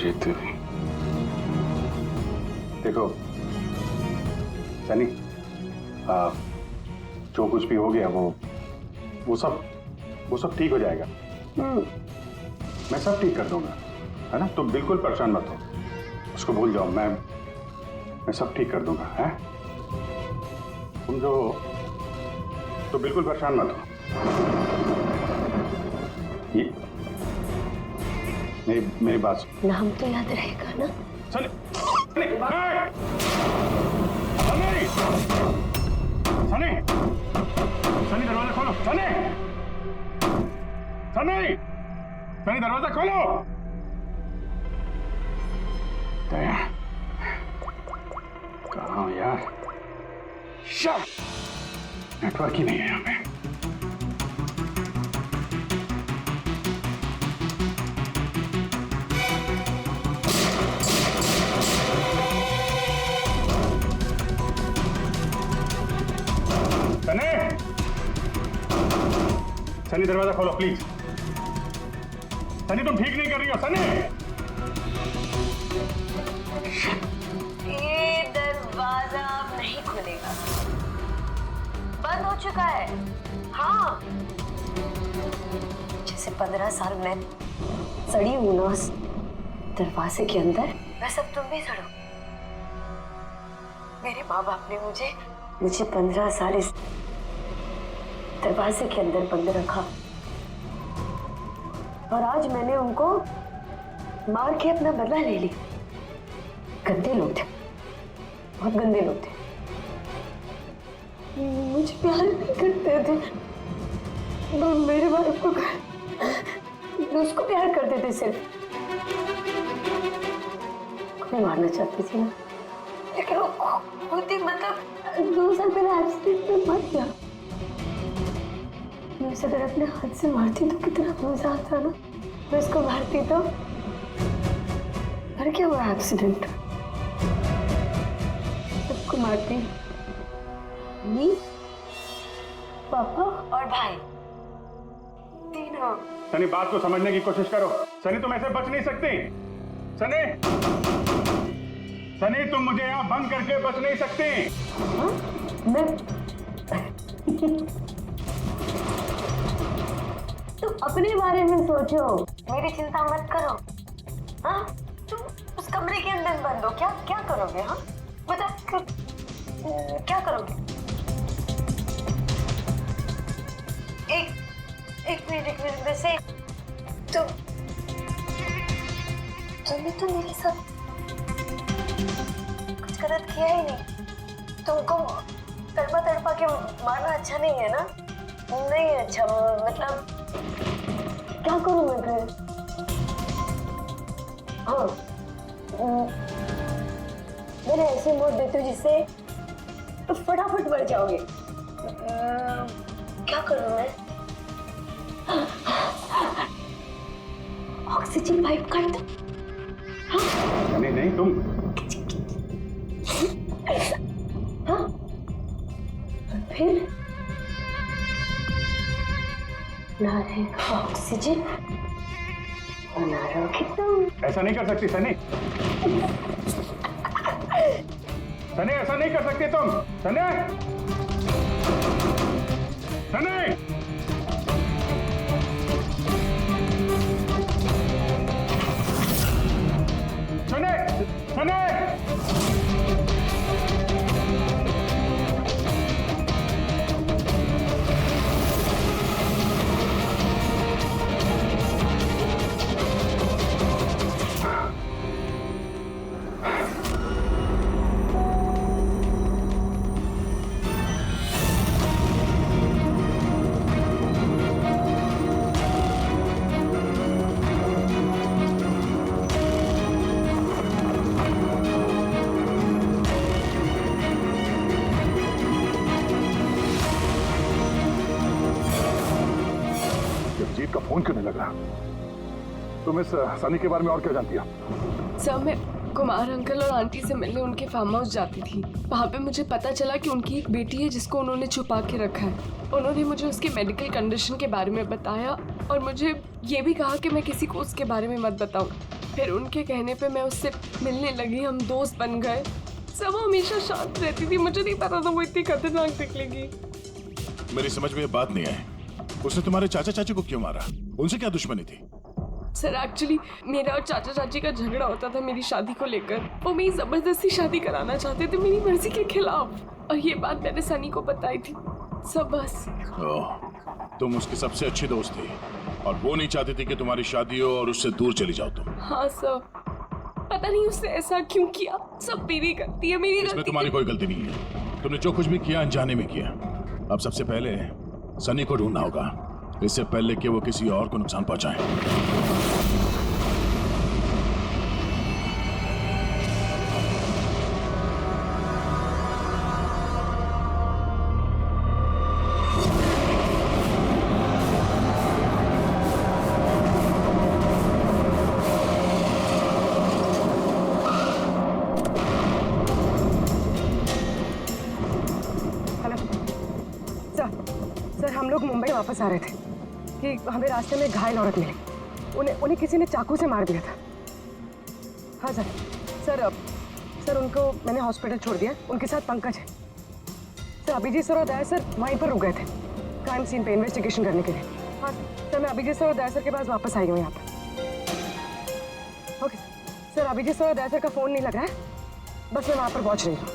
अजीत देखो सनी, जो कुछ भी हो गया वो सब ठीक हो जाएगा। मैं सब ठीक कर दूंगा, है ना? तुम बिल्कुल परेशान मत हो, उसको भूल जाओ। मैं सब ठीक कर दूंगा, है? तुम तो बिल्कुल परेशान मत हो। ये मेरी बात नाम तो याद रहेगा ना? सनी, सनी, सनी, सनी दरवाजा खोलो। सनी, सनी, सनी दरवाजा खोलो। दया, कहाँ हो यार? नेटवर्क ही नहीं है यहाँ पे। सनी, सनी दरवाजा खोलो प्लीज। सनी तुम ठीक नहीं कर रही हो। सनी, ये दरवाजा अब नहीं खुलेगा, बंद हो चुका है। हाँ, जैसे 15 साल में सड़ी हूं ना उस दरवाजे के अंदर, वैसे अब तुम भी सड़ो। मेरे माँ बाप ने मुझे 15 साल इस दरवाजे के अंदर बंद रखा और आज मैंने उनको मार के अपना बदला ले ली। गंदे लोग थे, बहुत गंदे लोग थे, मुझे प्यार नहीं करते थे। मेरे बाप को उसको प्यार करते थे सिर्फ। मैं मारना चाहती थी ना, लेकिन वो खुद ही मतलब 2 साल पहले एक्सीडेंट में मर गया। मैं उसे अगर अपने हाथ से मारती तो कितना मजा आता ना। मैं उसको मारती तो मर क्या हुआ एक्सीडेंट। सबको मारती, मम्मी, पापा और भाई, तीनों। सनी बात को समझने की कोशिश करो। सनी तुम ऐसे बच नहीं सकती। सनी, सनी तुम मुझे यहाँ बंद करके बच नहीं सकती। मैं तुम अपने बारे में सोचो, मेरी चिंता मत करो। हाँ, तुम उस कमरे के अंदर बंद हो, क्या करोगे? हाँ मतलब क्या करोगे? एक मिनट वैसे तुमने तो मेरे साथ कुछ गलत किया ही नहीं। तुमको तड़पा के मारना अच्छा नहीं है ना? नहीं अच्छा, मतलब क्या करूं मैं फिर? हाँ, मैंने ऐसे मोड़ देती हूँ जिससे तो फटाफट मर जाओगे। क्या करूं मैं? ऑक्सीजन पाइप काट दो। हाँ? नहीं तुम। हाँ? फिर ना रहेगा ऑक्सीजन और ना रहोगे तुम। ऐसा नहीं कर सकती सनी। सनी ऐसा नहीं कर सकती तुम। सनी, सनी, सनी, सनी। का फोन क्यों नहीं लग रहा? तुम इस सनी के बारे में और क्या जानती हो? सर, मैं कुमार अंकल और आंटी से मिलने उनके फार्म हाउस जाती थी। वहाँ पे मुझे पता चला कि उनकी एक बेटी है जिसको उन्होंने छुपा के रखा है। उन्होंने मुझे उसके मेडिकल कंडीशन के बारे में बताया और मुझे ये भी कहा कि मैं किसी को उसके बारे में मत बताऊं। फिर उनके कहने पे मैं उससे मिलने लगी, हम दोस्त बन गए। सब हमेशा शांत रहती थी, मुझे नहीं पता था वो इतनी खतरनाक निकलेगी। मेरी समझ में ये बात नहीं आई, उसने तुम्हारे चाचा चाची को क्यों मारा? उनसे क्या दुश्मनी थी? सर एक्चुअली मेरा और चाचा चाची का झगड़ा होता था मेरी शादी को लेकर। वो मेरी जबरदस्ती शादी कराना चाहते थे मेरी मर्जी के खिलाफ, और ये बात मैंने सनी को बताई थी। सब बस। तुम उसकी सबसे अच्छी दोस्त थी और वो नहीं चाहती थी कि तुम्हारी शादी हो और उससे दूर चली जाओ तुम। हाँ सर, पता नहीं उसने ऐसा क्यों किया। सब मेरी गलती है, मेरी इसमें तुम्हारी कोई गलती नहीं है। तुमने जो कुछ भी किया अनजाने में किया। अब सबसे पहले सनी को ढूंढना होगा, इससे पहले कि वो किसी और को नुकसान पहुंचाए। सर हम लोग मुंबई वापस आ रहे थे कि हमें रास्ते में घायल औरत मिली। उन्हें किसी ने चाकू से मार दिया था। हाँ सर उनको मैंने हॉस्पिटल छोड़ दिया। उनके साथ पंकज है। सर अभिजीत सर और दया सर वहीं पर रुक गए थे क्राइम सीन पे इन्वेस्टिगेशन करने के लिए। हाँ सर मैं अभिजीत सर और दया सर के पास वापस आई हूँ यहाँ पर। ओके सर अभिजीत सर और दया सर का फ़ोन नहीं लग रहा है, बस मैं वहाँ पर पहुँच रही हूँ।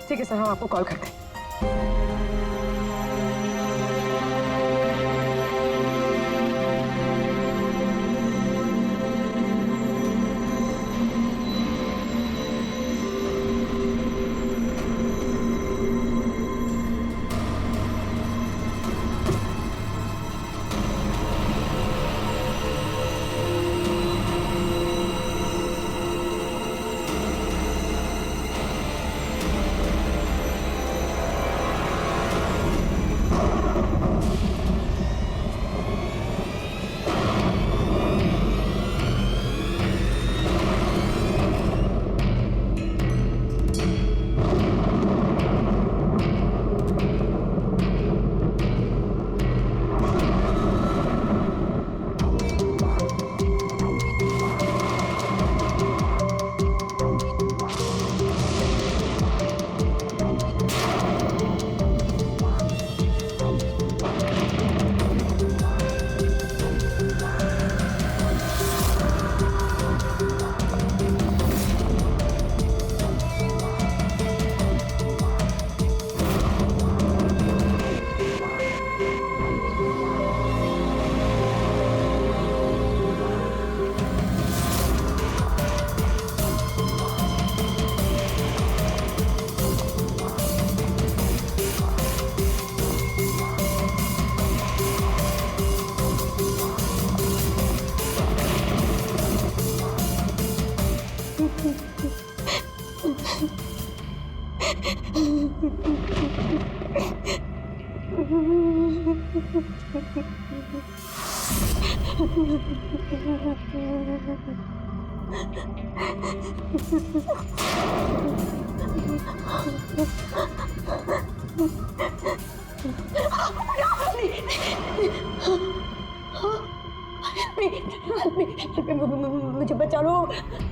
ठीक है सर, हम आपको कॉल करते हैं। मुझे बचा लो,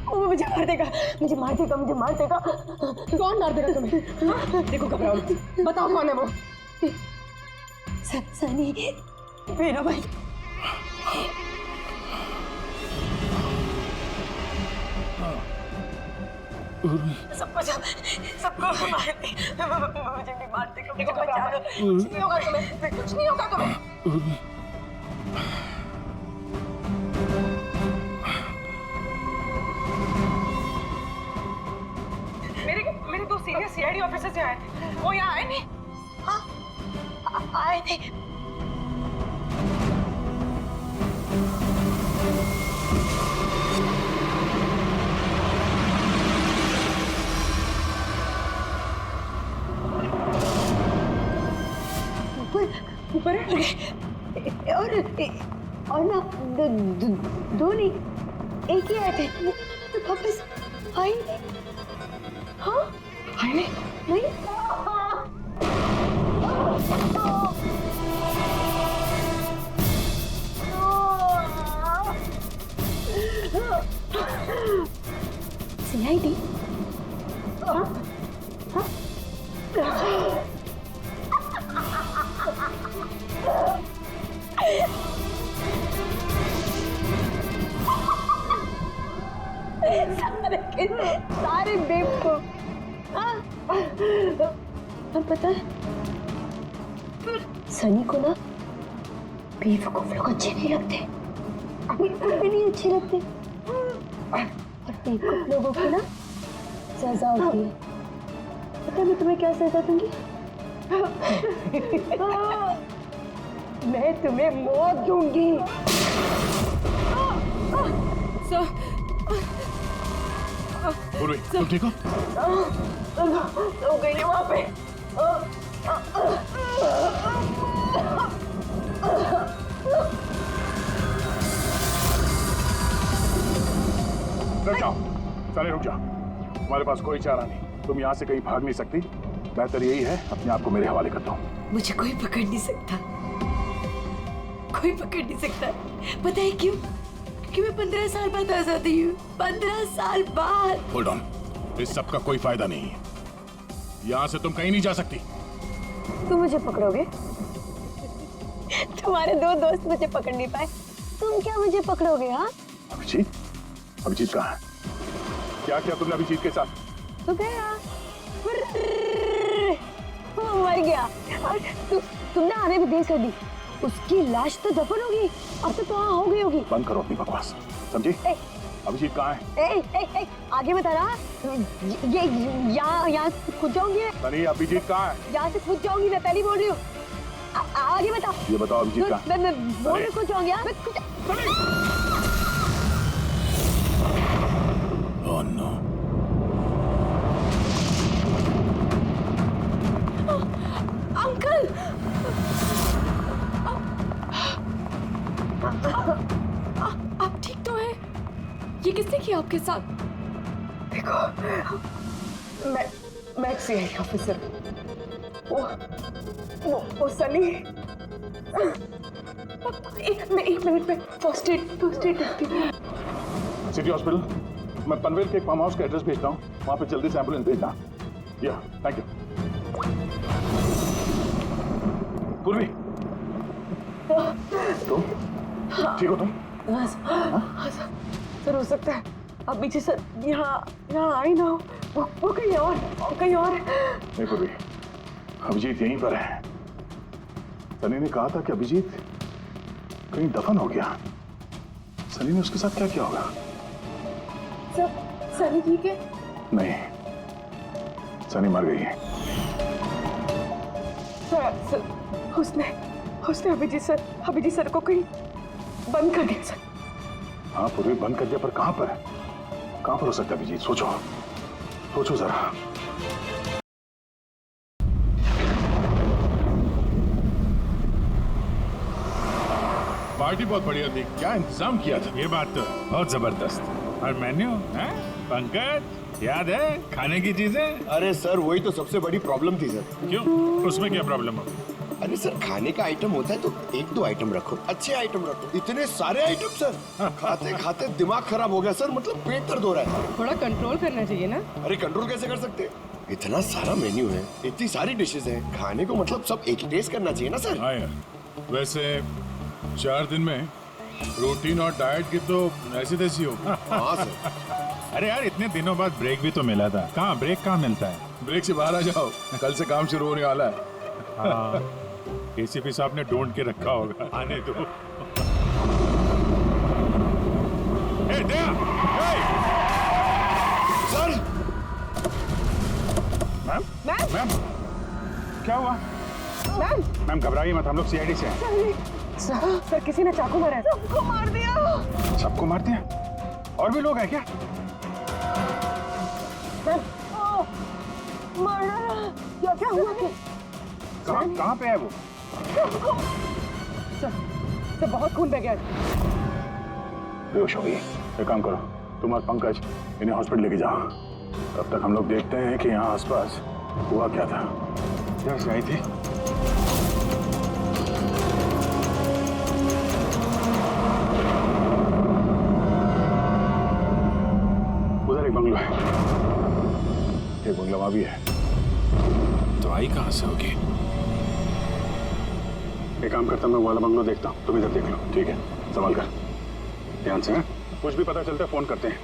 वो मुझे मार देगा, मुझे मार देगा, मुझे मार देगा। कौन मार देगा तुम्हें? देखो घबराओ मत, बताओ कौन है वो? सनी मेरा भाई। सबको मार दे, मुझे भी मार देगा, मुझे बचा लो। कुछ नहीं होगा तुम्हें, कुछ नहीं होगा तुम्हें। मेरे दो सीनियर सीआईडी ऑफिसर्स यहाँ आए थे, वो यहाँ आए नहीं? हाँ आए थे। ऊपर है और ना दो नहीं, एक ही आए थे, तो वापस आए नहीं। हाँ आए नहीं? नहीं। इस सारे बेवकूफ। और पता है सनी को ना बेवकूफ लोग अच्छे नहीं लगते, बिल्कुल भी नहीं अच्छे लगते। और बेवकूफ लोगों की ना सजा होती है। पता है मैं तुम्हें क्या सजा दूंगी? मैं तुम्हें मौत दूंगी। सर पूर्वी, तुम ठीक हो? हो गई है वहां पे। रुक जाओ, साले रुक जाओ। तुम्हारे पास कोई चारा नहीं, तुम यहाँ से कहीं भाग नहीं सकती। बेहतर यही है अपने आप को मेरे हवाले कर दो। मुझे कोई पकड़ नहीं सकता, कोई पकड़ नहीं सकता। पता है क्यों? क्योंकि मैं 15 साल बाद आजादी हूँ। 15 साल बाद। होल्ड ऑन, इस सब का कोई फायदा नहीं है। यहाँ से तुम कहीं नहीं जा सकती। तुम मुझे पकड़ोगे? तुम्हारे दो दोस्त मुझे पकड़ नहीं पाए, तुम क्या मुझे पकड़ोगे? हाँ अभिजीत, अभिजीत कहाँ है? क्या किया तुमने अभिजीत के साथ? तो गया, वो मर गया और तुमने आने भी देर कर दी। उसकी लाश तो दफन होगी, अब तो वहाँ हो गई होगी। बंद करो अपनी बकवास, समझी? अभिजीत कहाँ है? आगे बता रहा, ये यहाँ से कूद जाऊंगी। सनी, अभिजीत कहाँ है? यहाँ से कूद जाऊंगी, मैं पहले बोल रही हूँ। आगे बता। ये बताओ अभिजीत कहाँ है? मैं बोल रही कूद जाऊंगी। Oh no. अंकल, आप ठीक तो हैं? ये किसने किया आपके साथ? देखो, मैं सीआईडी ऑफिसर। वो सनी। एक मिनट में फर्स्ट एड करती हूँ। सिटी हॉस्पिटल, मैं पनवेल के एक फार्म हाउस का एड्रेस भेजता हूँ, वहाँ पे जल्दी से एम्बुलेंस भेजना। या, थैंक यू। पूर्वी, तुम ठीक हो तुम? सर हो सकता है अभी जी सर यहाँ आई ना हो, वो कहीं और नहीं पूर्वी, अभिजीत यहीं पर है। सनी ने कहा था कि अभिजीत कहीं दफन हो गया। सनी ने उसके साथ क्या किया होगा? सनी ठीक है? नहीं, सनी मर गई है। सर उसने अभिजीत सर को कहीं बंद कर दिया सर। हाँ पूर्वी, बंद कर दिया, पर कहां पर है? कहां पर हो सकता है अभिजीत? सोचो जरा। पार्टी बहुत बढ़िया थी, क्या इंतजाम किया था? ये बात तो बहुत जबरदस्त। और मेन्यू है पंकज, याद है खाने की चीजें? अरे सर वही तो सबसे बड़ी प्रॉब्लम थी सर। क्यों, उसमें क्या प्रॉब्लम हो? अरे सर खाने का आइटम होता है तो 1-2 आइटम रखो, अच्छे आइटम रखो। इतने सारे आइटम सर, खाते खाते दिमाग खराब हो गया सर, मतलब पेट दर्द हो रहा है। थोड़ा कंट्रोल करना चाहिए ना। अरे कंट्रोल कैसे कर सकते? इतना सारा मेन्यू है, इतनी सारी डिशेज है, खाने को मतलब सब एक ही टेस्ट करना चाहिए ना सर। हाँ यार, वैसे 4 दिन में रूटीन और डाइट की तो ऐसी तैसी हो। हाँ सर। अरे यार इतने दिनों बाद ब्रेक भी तो मिला था, कहाँ ब्रेक कहाँ मिलता है? ब्रेक से बाहर आ जाओ, कल से काम शुरू होने वाला है। हाँ, एसीपी साहब ने ढूंढ के रखा होगा, आने दो। ए, दया! ए! सर मैम, क्या हुआ? मैम घबराइए मत, हम लोग सीआईडी से हैं। सर किसी ने चाकू मारा है। सबको मार दिया। सबको मार दिया? और भी लोग हैं क्या? मर्डर! क्या हुआ? कहाँ पे है वो? सर बहुत खून बह गया। बेहोश हो गई। एक काम करो, तुम और पंकज इन्हें हॉस्पिटल लेके जाओ। तब तक हम लोग देखते हैं कि यहाँ आसपास हुआ क्या था। क्या से आई थी? उधर एक बंगलो है, एक बंगला वहां भी है। तो आई कहाँ से होगी? एक काम करता हूं, मैं वो वाला बंगलो देखता हूँ, तुम इधर देख लो। ठीक है, संभाल कर, ध्यान से। कुछ भी पता चलता है फोन करते हैं।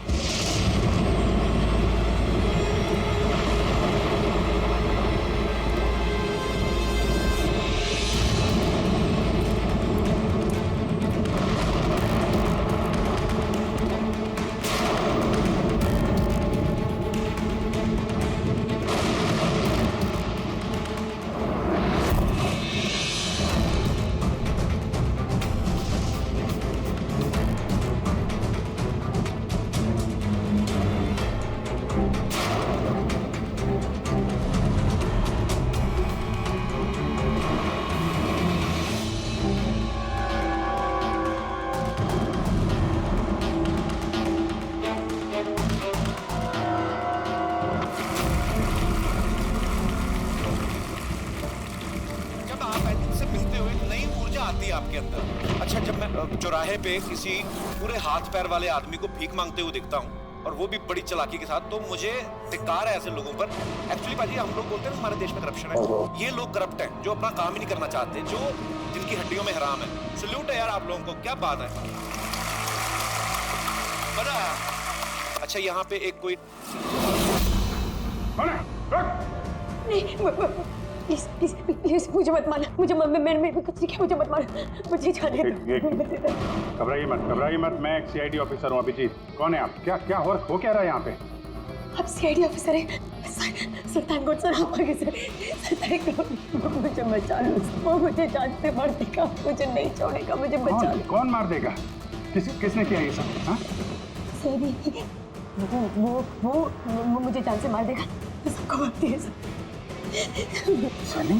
आती है आपके अंदर? अच्छा, जब मैं चौराहे पे किसी पूरे हाथ पैर वाले आदमी को भीख मांगते हुए दिखता हूँ और वो भी बड़ी चालाकी के साथ, तो मुझे धिक्कार है ऐसे लोगों पर। एक्चुअली भाजी, हम लोग बोलते हैं हमारे देश में करप्शन है, ये लोग करप्ट हैं जो अपना काम ही नहीं करना चाहते, जो जिनकी हड्डियों में हराम है। सल्यूट है यार आप लोगों को, क्या बात है, मजा आया। अच्छा, यहाँ पे एक कोई नहीं, प्लीज प्लीज प्लीज मुझे मत मारना, मुझे मैंने कुछ नहीं किया, मुझे मत मारना, मुझे जाने दो। घबराइए मत, मैं एक सीआईडी ऑफिसर हूँ। अभिजीत, कौन है आप? क्या क्या हो क्या रहा है यहाँ पे? आप सीआईडी ऑफिसर हैं? सुल्तानगंज सर, आप आगे से मुझे बचा लो, वो मुझे जान से मार देगा, मुझे नहीं छोड़ेगा, मुझे बचा लो। कौन मार देगा? किसने किया ये सब? हाँ, वो मुझे जान से मार देगा, सबको मारती है सनी।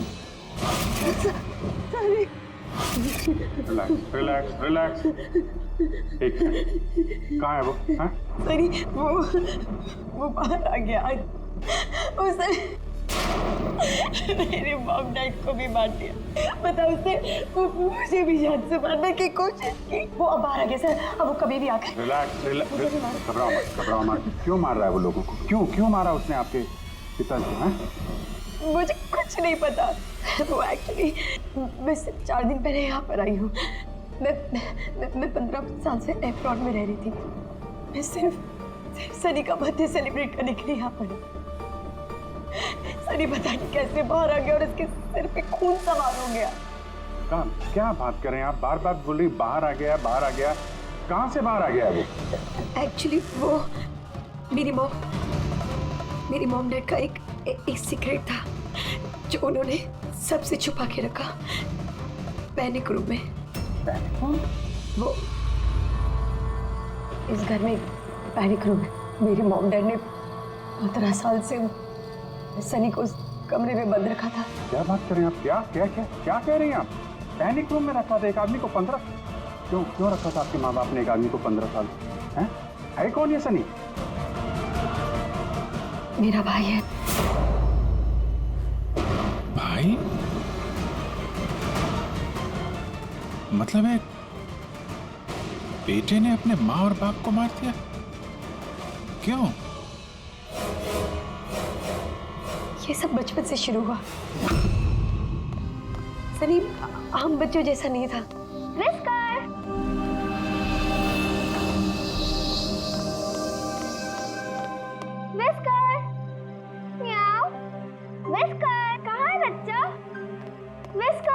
Relax relax. ठीक है, कहाँ है वो? हाँ? सनी, वो बाहर आ गया, उसने मेरे मॉम डैड को भी मार दिया, पता उसने मुझे भी जान से मारने की कोशिश की। वो अब बाहर आ गया सर, अब वो कभी भी आकर। रिलैक्स रिलैक्स, घबराओ मत। क्यों मार रहा है वो लोगों को? क्यों मारा उसने आपके पिताजी को? मुझे कुछ नहीं पता। वो एक्चुअली मैं सिर्फ 4 दिन पहले यहाँ पर आई हूँ। मैं 15 साल से एयरपोर्ट में रह रही थी। मैं सिर्फ सनी का बर्थडे सेलिब्रेट करने के लिए यहाँ पर हूँ। सनी पता नहीं कैसे बाहर आ गया और इसके सिर पे खून सवार हो गया। क्या बात कर रहे हैं आप? बार बार बोल रही बाहर आ गया, बाहर आ गया। कहाँ से बाहर आ गया वो? एक्चुअली वो मेरी मॉम डैड का एक सीक्रेट था जो उन्होंने सबसे छुपा के रखा पैनिक रूम में। वो इस घर में पैनिक रूम है। मेरे मॉम डैड ने 15 साल से सनी को उस कमरे में बंद रखा था। क्या बात कर रहे हैं आप? क्या कह रही हैं आप? पैनिक रूम में रखा था एक आदमी को 15? क्यों रखा था आपके माँ बाप ने एक आदमी को 15 साल? है कौन ये सनी? मेरा भाई है। भाई? मतलब है बेटे ने अपने माँ और बाप को मार दिया? क्यों? ये सब बचपन से शुरू हुआ। सनी आम बच्चों जैसा नहीं था। विस्कर, विस्कर, म्याऊ, विस्कर, कहाँ है बच्चा? विस्कर।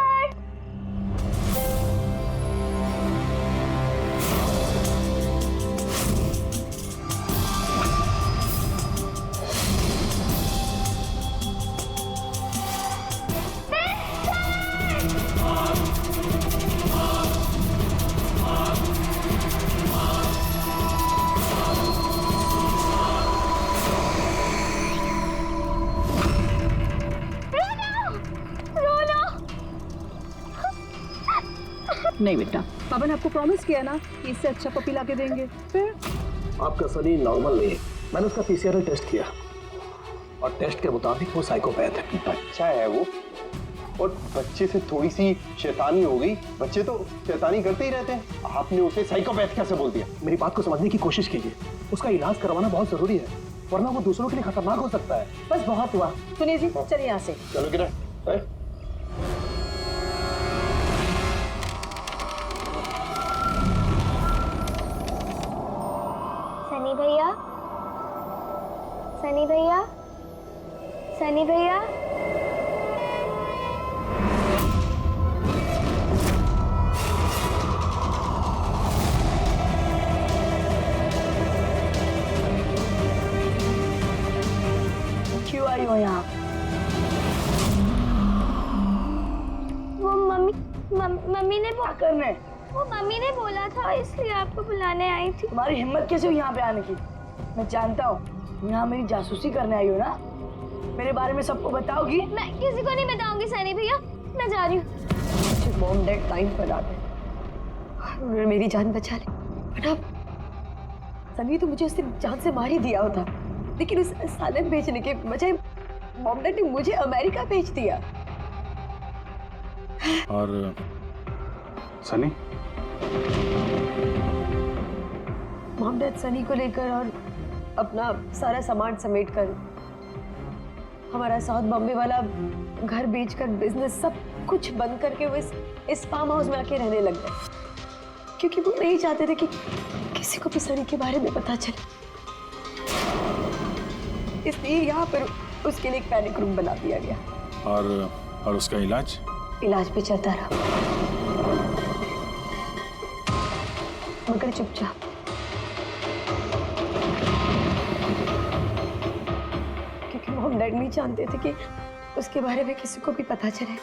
नहीं बेटा, पापा ने आपको प्रॉमिस किया ना कि इससे अच्छा पपी ला के देंगे। फिर आपका सनी नॉर्मल नहीं है। मैंने उसका पीसीआर टेस्ट किया और टेस्ट के मुताबिक वो साइकोपैथ है। अच्छा है वो, और बच्चे से थोड़ी सी शैतानी हो गई। बच्चे तो शैतानी करते ही रहते हैं, आपने उसे साइकोपैथ कैसे बोल दिया? मेरी बात को समझने की कोशिश कीजिए। उसका इलाज करवाना बहुत जरूरी है, वरना वो दूसरों के लिए खतरनाक हो सकता है। बस बहुत हुआ। सुनिए जी, चलिए यहाँ से। चलो किरण। सनी भैया, सनी भैया, सनी भैया। क्यों आई हो यहाँ? वो मम्मी ने करने वो मम्मी ने बोला था, इसलिए आपको बुलाने आई थी। तुम्हारी हिम्मत कैसे हुई यहाँ पे आने की? मैं जानता हूँ यहाँ मेरी जासूसी करने आई हो ना। मेरे बारे में सबको बताओगी? मैं किसी को नहीं बताऊंगी सनी भैया, मैं जा रही हूँ। मॉम डैड टाइम पर आ गए, उन्होंने मेरी जान बचा ली। बट अब सनी तो मुझे उसने जान से मार ही दिया होता, लेकिन उस सालन भेजने के बजाय मॉम डैड ने मुझे अमेरिका भेज दिया। और सनी? मॉम डैड सनी को लेकर और अपना सारा सामान समेट कर हमारा साउथ बॉम्बे वाला घर बेचकर बिजनेस सब कुछ बंद करके वो इस फार्म हाउस में आके रहने लग गए, क्योंकि वो नहीं चाहते थे कि किसी को भी सनी के बारे में पता चले। इसलिए यहाँ पर उसके लिए एक पैनिक रूम बना दिया गया। और उसका इलाज? इलाज भी चलता रहा, मगर चुपचाप। क्योंकि मॉम डैड नहीं जानते थे कि उसके बारे में किसी को भी पता चले।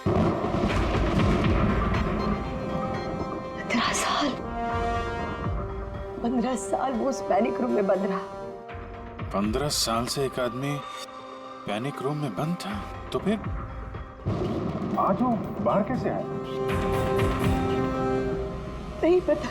15 साल वो उस पैनिक रूम में बंद रहा। 15 साल से एक आदमी पैनिक रूम में बंद था, तो फिर आज वो बाहर कैसे आया? नहीं पता।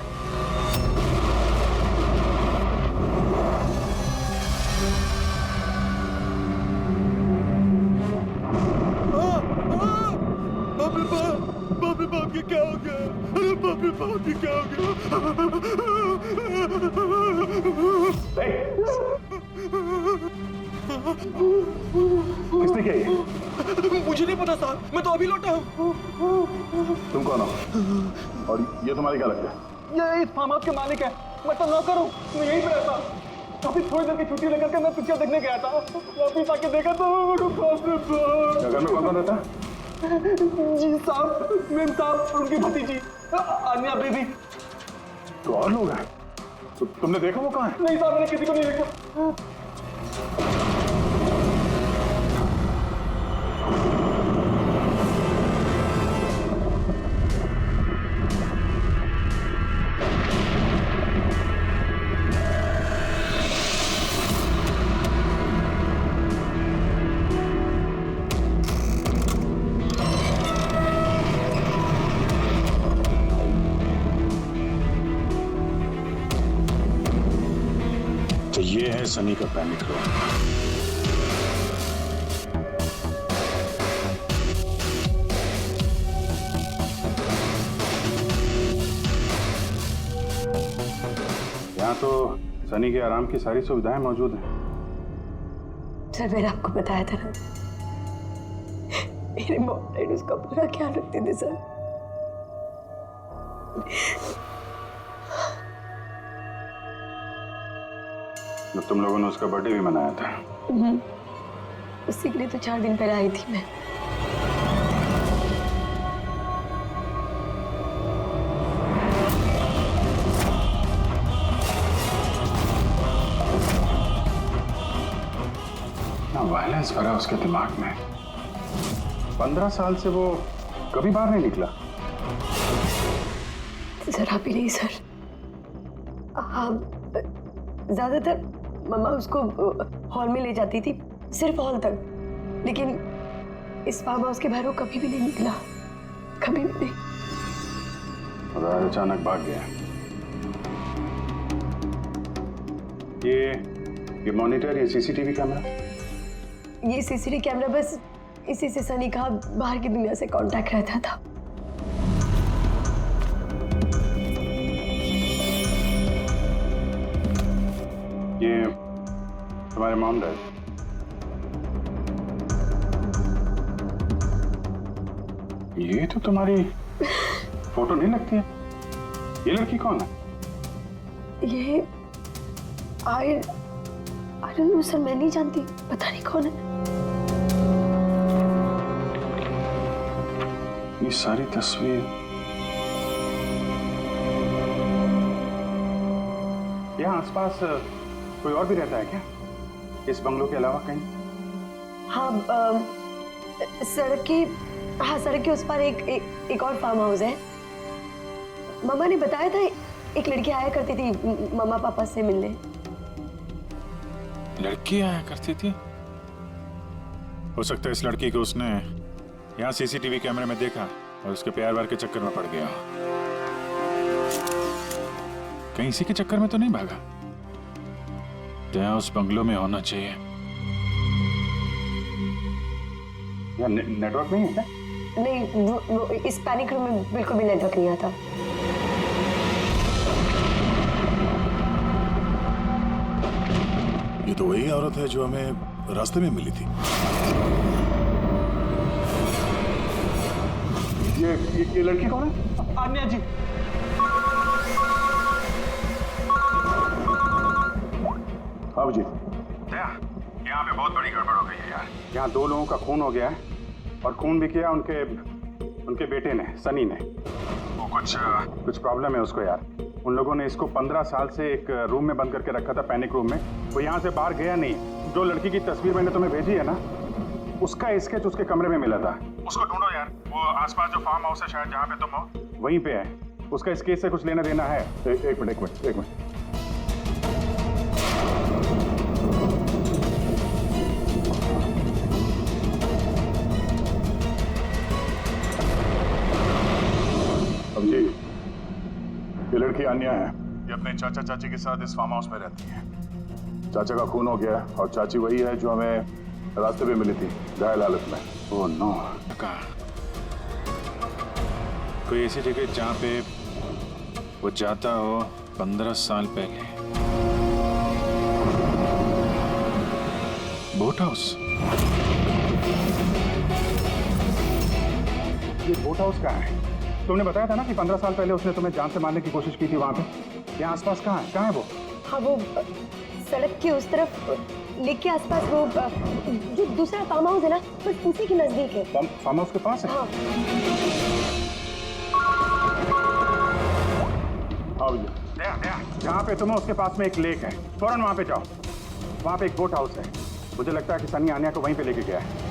बाप के क्या हो गया? अरे बाप के क्या हो गया? किसने किया ये? मुझे नहीं पता साहब, मैं तो अभी लौटा हूँ। तुम कौन हो? और ये तुम्हारी क्या लगता है? ये इस फार्म हाउस के मालिक है। मैं तो नौकर हूँ, मैं यहीं पे रहता। काफी थोड़ी देर की छुट्टी लेकर के मैं पिक्चर देखने गया था। वापिस आके देखा तो घर में कौन रहता? जी साहब, मेम साहब, उनकी भतीजी आन्या बेबी। तो और लोग हैं? तो तुमने देखा वो कहाँ है? नहीं साहब, मैंने किसी को नहीं देखा। तो ये है सनी का पैनिक रूम। यहाँ तो सनी के आराम की सारी सुविधाएं मौजूद हैं। सर, मैंने आपको बताया था ना, मेरे मॉम डैड उसका पूरा ख्याल रखते थे सर। तो तुम लोगों ने उसका बर्थडे भी मनाया था। उसी के लिए तो 4 दिन पहले आई थी मैं। ना वायलेंस भरा उसके दिमाग में। 15 साल से वो कभी बाहर नहीं निकला। जरा भी नहीं सर। हाँ, ज्यादातर मम्मा उसको हॉल में ले जाती थी, सिर्फ हॉल तक। लेकिन इस फार्म हाउस के बाहर वो कभी भी नहीं निकला, कभी भी नहीं। और आज अचानक भाग गया। ये मॉनिटर, ये सीसीटीवी कैमरा? ये सीसीटीवी कैमरा बस इसी से सनी का बाहर की दुनिया से कांटेक्ट रहता था। ये तुम्हारे मॉम डैड? ये तो तुम्हारी फोटो नहीं लगती है। ये लड़की कौन है? ये आई डोंट नो सर, मैं नहीं जानती, पता नहीं कौन है। ये सारी तस्वीर, यहाँ आसपास कोई और भी रहता है क्या, इस बंगलों के अलावा कहीं? हाँ, सड़क के उस पर एक और फार्म हाउस है। मम्मा ने बताया था एक लड़की आया करती थी मम्मा पापा से मिलने। लड़की आया करती थी? हो सकता है इस लड़की को उसने यहाँ सीसीटीवी कैमरे में देखा और उसके प्यार वार के चक्कर में पड़ गया। कहीं इसी के चक्कर में तो नहीं भागा? तो यहाँ उस बंगलो में होना चाहिए। यहाँ नेटवर्क नहीं है क्या? नहीं, वो इस पैनिक रूम में बिल्कुल भी नेटवर्क नहीं आता। तो वही औरत है जो हमें रास्ते में मिली थी। ये लड़की कौन है? आन्या जी। हाँ जी। यहाँ पे बहुत बड़ी गड़बड़ हो गई है यार। यहाँ 2 लोगों का खून हो गया है और खून भी किया उनके बेटे ने, सनी ने। वो कुछ प्रॉब्लम है उसको यार। उन लोगों ने इसको 15 साल से एक रूम में बंद करके रखा था, पैनिक रूम में। वो यहाँ से बाहर गया नहीं। जो लड़की की तस्वीर मैंने तुम्हें भेजी है ना, उसका स्केच उसके कमरे में मिला था। उसको ढूंढो यार। वो आसपास जो फार्म हाउस है शायद जहाँ पे तुम हो, वहीं पे है। उसका स्केच से कुछ लेना देना है। एक मिनट। अब जी, ये लड़की अन्या है। ये अपने चाचा चाची के साथ इस फार्म हाउस में रहती है। चाचा का खून हो गया और चाची वही है जो हमें रास्ते पे मिली थी, घायल हालत में। Oh no. कोई ऐसी जगह जहाँ पे वो जाता हो 15 साल पहले। Boat house. ये बोट हाउस कहाँ है? तुमने बताया था ना कि 15 साल पहले उसने तुम्हें जान से मारने की कोशिश की थी वहाँ पे। यहाँ आसपास कहाँ है वो? हाँ, वो सड़क के उस तरफ लेक के आसपास, वो जो दूसरा फार्म हाउस है ना, बस उसी के नजदीक है। फार्म हाउस के पास है? हाँ। हाँ भैया, जहाँ पे तुम हो उसके पास में एक लेक है, फौरन वहाँ पे जाओ। वहाँ पे एक बोट हाउस है। मुझे लगता है कि सनी आन्या को वहीं पे लेके गया है।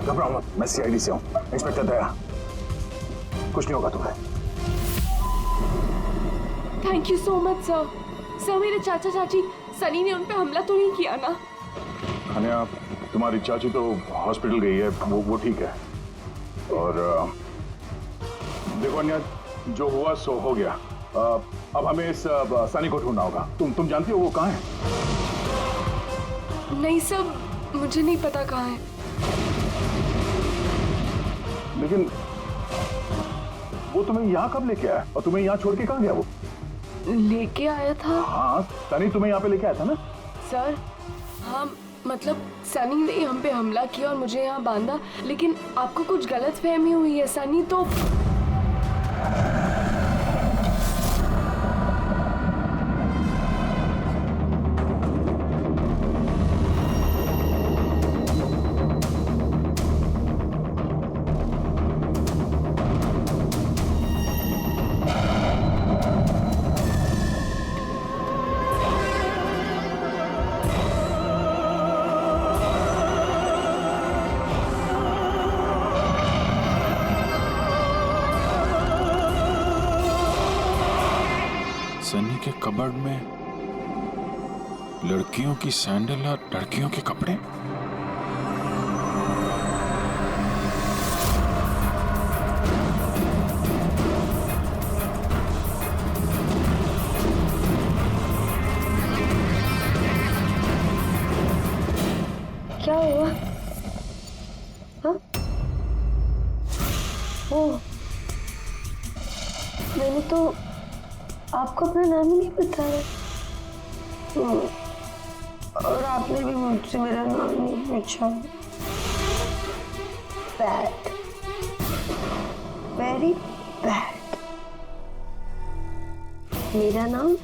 घबराओ मत, मैं सीआईडी से हूँ, इंस्पेक्टर दया। कुछ नहीं होगा तुम्हें। Thank you so much sir. Sir, मेरे चाचा चाची सनी ने उन पे हमला तो नहीं किया ना? अन्या, तुम्हारी चाची तो हॉस्पिटल गई है, वो ठीक है। और देखो अन्या, जो हुआ सो हो गया। अब हमें इस सनी को ढूंढना होगा। तुम जानती हो वो कहाँ है? नहीं सर, मुझे नहीं पता कहाँ है। लेकिन वो तुम्हें यहाँ कब लेके आया और तुम्हें यहाँ छोड़ के कहाँ गया वो? लेके आया था। हाँ, सनी तुम्हें यहाँ पे लेके आया था ना? सर हाँ, मतलब सनी ने हम पे हमला किया और मुझे यहाँ बांधा, लेकिन आपको कुछ गलत फहमी हुई है। सनी तो सनी के कबर्ड में लड़कियों की सैंडल और लड़कियों के कपड़े। क्या हुआ? हाँ? ओ, मैंने तो आपको अपना नाम ही नहीं बताया। और आपने भी मुझसे मेरा नाम नहीं पूछा। Bad, very bad. मेरा नाम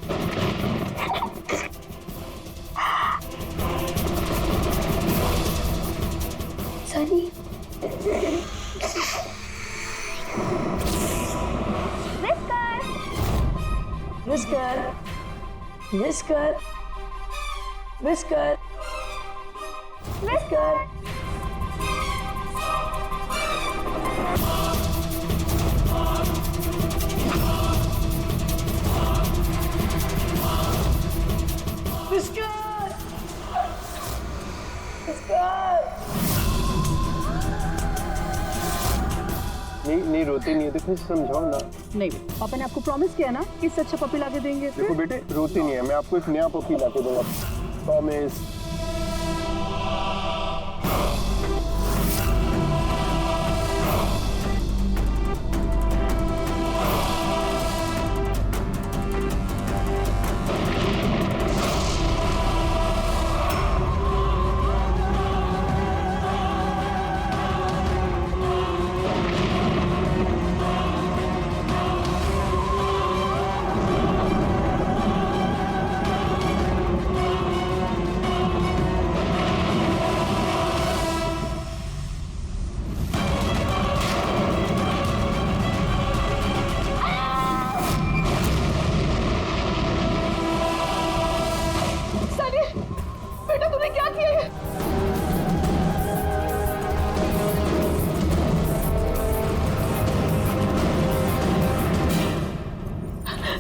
Sunny. Whisker whisker whisker. Whisker whisker. नहीं रोती नहीं है तो कुछ समझाओ ना। नहीं, पापा ने आपको प्रॉमिस किया ना कि इससे अच्छा पपी ला के देंगे। देखो बेटे, रोती नहीं है, मैं आपको एक नया पपी ला के दूंगा, प्रॉमिस। बेटा तूने क्या किया है?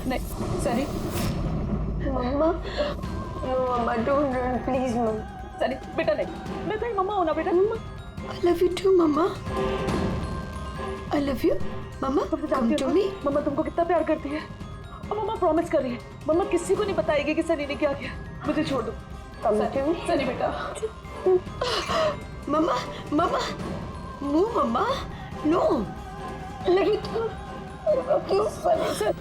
नहीं Sunny. Mamma, no mamma, don't run please mamma. Sunny बेटा नहीं, मैं तेरी मम्मा हूं ना बेटा। I love you too mamma, I love you mamma, come to me. मम्मा तुमको कितना प्यार करती है और मम्मा प्रॉमिस कर रही है मम्मा किसी को नहीं बताएगी कि सनी ने क्या किया। मुझे छोड़ दो। सनी बेटा। मम्मा मम्मा, नो मम्मा, नो। लगी तो क्यों सनी से?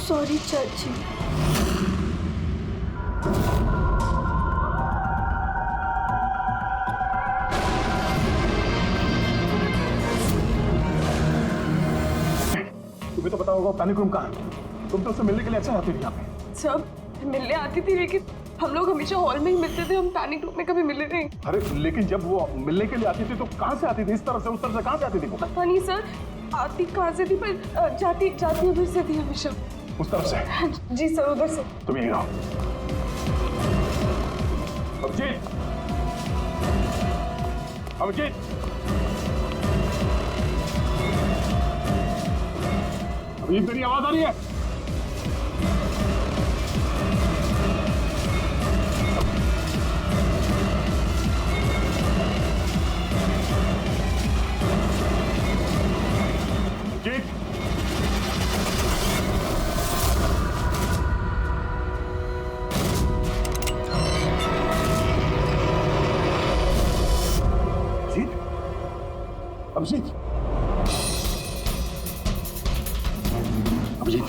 सॉरी चाची। तुम्हें तो पता होगा पैनिक रूम कहाँ है। तुम तो उससे मिलने के लिए अच्छा आती थी यहाँ पे। सब मिलने आती थी लेकिन हम लोग हमेशा हॉल में ही मिलते थे, हम पैनिक रूम में कभी मिले नहीं। अरे लेकिन जब वो मिलने के लिए आती थी तो कहाँ से आती थी? इस तरफ से, उस तरफ से कहाँ से आती थी वो? पता नहीं सर आती कहाँ से थी, पर जाती जाती उधर से थी हमेशा। उस तरफ से? जी सर उधर से। तुम यहीं रहो। अभिजीत, अभिजीत, अभिजीत मेरी आवाज आ रही है? अभिजीत, अभिजीत, अभिजीत,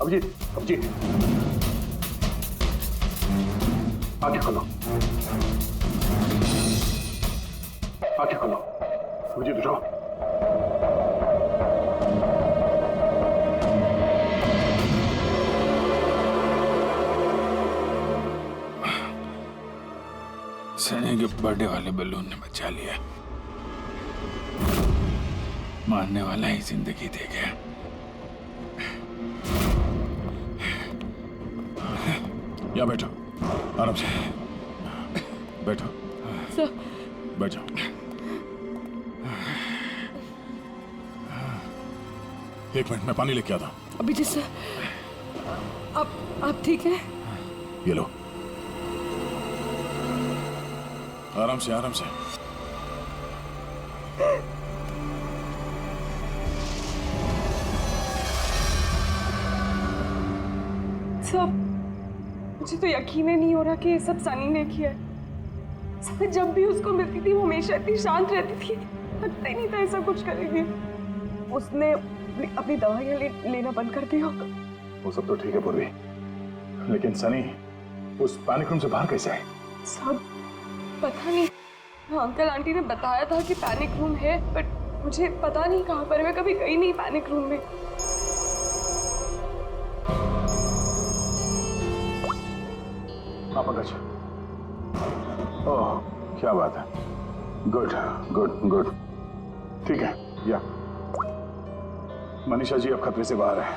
अभिजीत, अभिजीत, आंखें खोलो, आंखें खोलो, अभिजीत उठो। सनी के बर्थडे वाले बलून ने बचा लिया, मारने वाला ही जिंदगी दे गया। या बैठो, आराम से बैठो। सर बैठो। एक मिनट, मैं पानी लेके आता हूं। अभिजीत सर आप ठीक है? ये लो, आराम से आराम से। सब मुझे तो यकीन ही नहीं हो रहा कि ये सब सनी ने किया है। सब जब भी उसको मिलती थी वो हमेशा इतनी शांत रहती थी, लगता ही नहीं था ऐसा कुछ करेगी। उसने अपनी दवाइयाँ लेना बंद कर दिया। वो सब तो ठीक है पूर्वी, लेकिन सनी उस पैनिक रूम से बाहर कैसे आए? सब पता नहीं। हाँ, अंकल आंटी ने बताया था कि पैनिक रूम है, बट मुझे पता नहीं कहाँ पर है। मैं कभी गई नहीं पैनिक रूम में। हाँ पंकज। ओह क्या बात है। Good good good. ठीक है या मनीषा जी अब खतरे से बाहर है।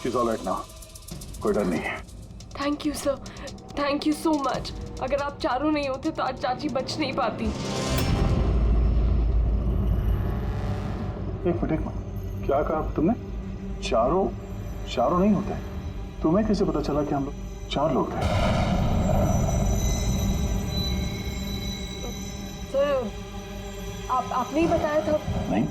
She is all right now. कोई डर नहीं है। Thank you sir, thank you so much. अगर आप चारों नहीं होते तो आज चाची बच नहीं पाती। एक मिनट क्या कहा तुमने? चारों नहीं होते? तुम्हें कैसे पता चला कि हम लोग 4 लोग थे? सर आपने ही बताया था। नहीं,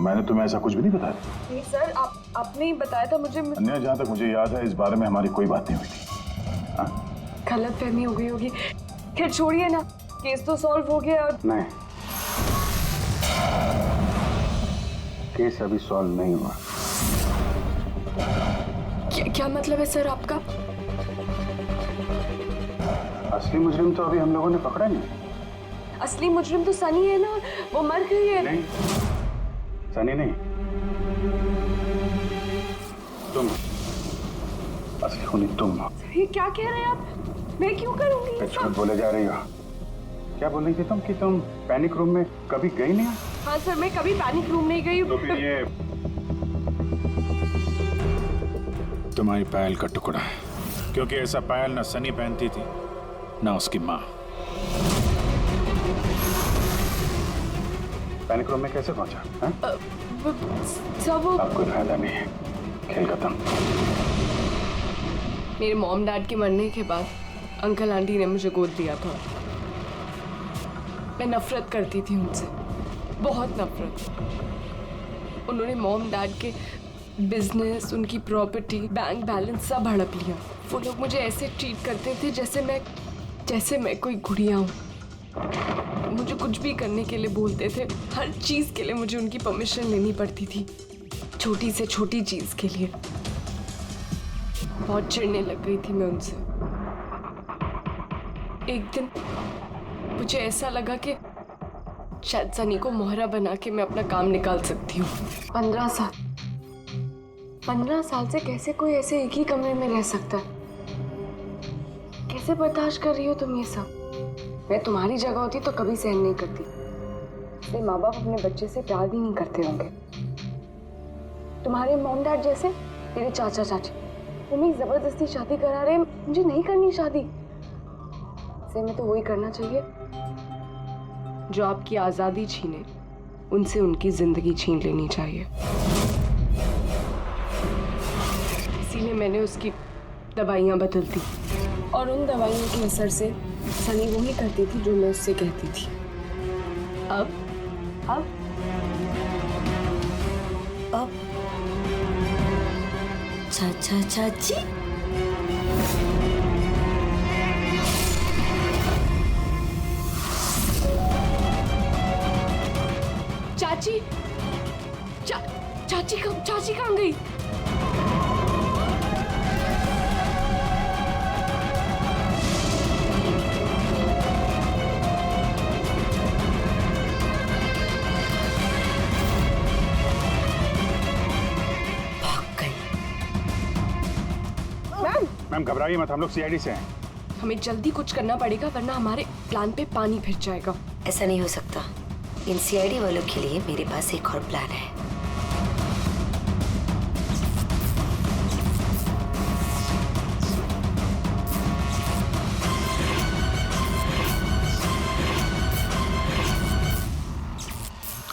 मैंने तुम्हें ऐसा कुछ भी नहीं बताया। नहीं सर, आपने ही बताया था मुझे। अन्य जहाँ तक मुझे याद है इस बारे में हमारी कोई बात नहीं हुई थी। हाँ? गलतफहमी हो गई होगी। खैर छोड़िए ना, केस तो सॉल्व हो गया। और नहीं, केस अभी सॉल्व नहीं हुआ। क्या मतलब है सर आपका? असली मुजरिम तो अभी हम लोगों ने पकड़ा नहीं। असली मुजरिम तो सनी है ना, वो मर गई है। नहीं, सनी नहीं, तुम असली खूनी तुम हो। ये क्या कह रहे हैं आप? मैं क्यों करूंगी? झूठ बोले जा रही हो। क्या बोल रही थी तुम कि तुम पैनिक रूम में कभी गई नहीं? हाँ सर, मैं कभी पैनिक रूम नहीं गई। तो फिर ये तुम्हारी पायल का टुकड़ा है, क्योंकि ऐसा पायल ना सनी पहनती थी ना उसकी माँ। पैनिक रूम में कैसे पहुंचा? सब वो अब कोई फायदा नहीं है, खेल खत्म। मेरे मॉम डैड के मरने के बाद अंकल आंटी ने मुझे गोद लिया था। मैं नफरत करती थी उनसे, बहुत नफरत। उन्होंने मॉम डैड के बिजनेस, उनकी प्रॉपर्टी, बैंक बैलेंस सब हड़प लिया। वो लोग मुझे ऐसे ट्रीट करते थे जैसे मैं कोई गुड़िया हूँ। मुझे कुछ भी करने के लिए बोलते थे। हर चीज़ के लिए मुझे उनकी परमिशन लेनी पड़ती थी, छोटी से छोटी चीज़ के लिए। बहुत चिढ़ने लग गई थी मैं उनसे। एक दिन मुझे ऐसा लगा कि शायद सनी को मोहरा बना के मैं अपना काम निकाल सकती हूँ। 15 साल से कैसे कोई ऐसे एक ही कमरे में रह सकता है? कैसे बर्दाश्त कर रही हो तुम ये सब? मैं तुम्हारी जगह होती तो कभी सहन नहीं करती। इसलिए माँ बाप अपने बच्चे से प्यार भी नहीं करते होंगे। तुम्हारे मॉम डैड जैसे मेरे चाचा चाची, वो मेरी जबरदस्ती शादी करा रहे। मुझे नहीं करनी शादी। इसलिए मैं तो वही करना चाहिए जो आपकी आजादी छीने, उनसे उनकी जिंदगी छीन लेनी चाहिए। इसीलिए मैंने उसकी दवाइयाँ बदल दी, और उन दवाइयों के असर से सनी वही करती थी जो मैं उससे कहती थी। अब चाचा चाची, चाची कहाँ गई? मैम घबराइए मत, हम लोग सीआईडी से हैं। हमें जल्दी कुछ करना पड़ेगा, वरना हमारे प्लान पे पानी फिर जाएगा। ऐसा नहीं हो सकता। इन सीआईडी वालों के लिए मेरे पास एक और प्लान है।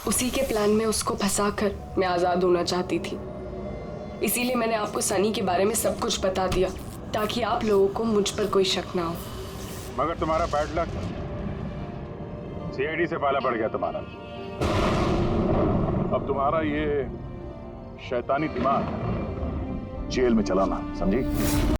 उसी के प्लान में उसको फंसाकर मैं आजाद होना चाहती थी। इसीलिए मैंने आपको सनी के बारे में सब कुछ बता दिया, ताकि आप लोगों को मुझ पर कोई शक ना हो। मगर तुम्हारा बैड लक, सीआईडी से पाला पड़ गया तुम्हारा। अब तुम्हारा ये शैतानी दिमाग जेल में चलाना, समझी?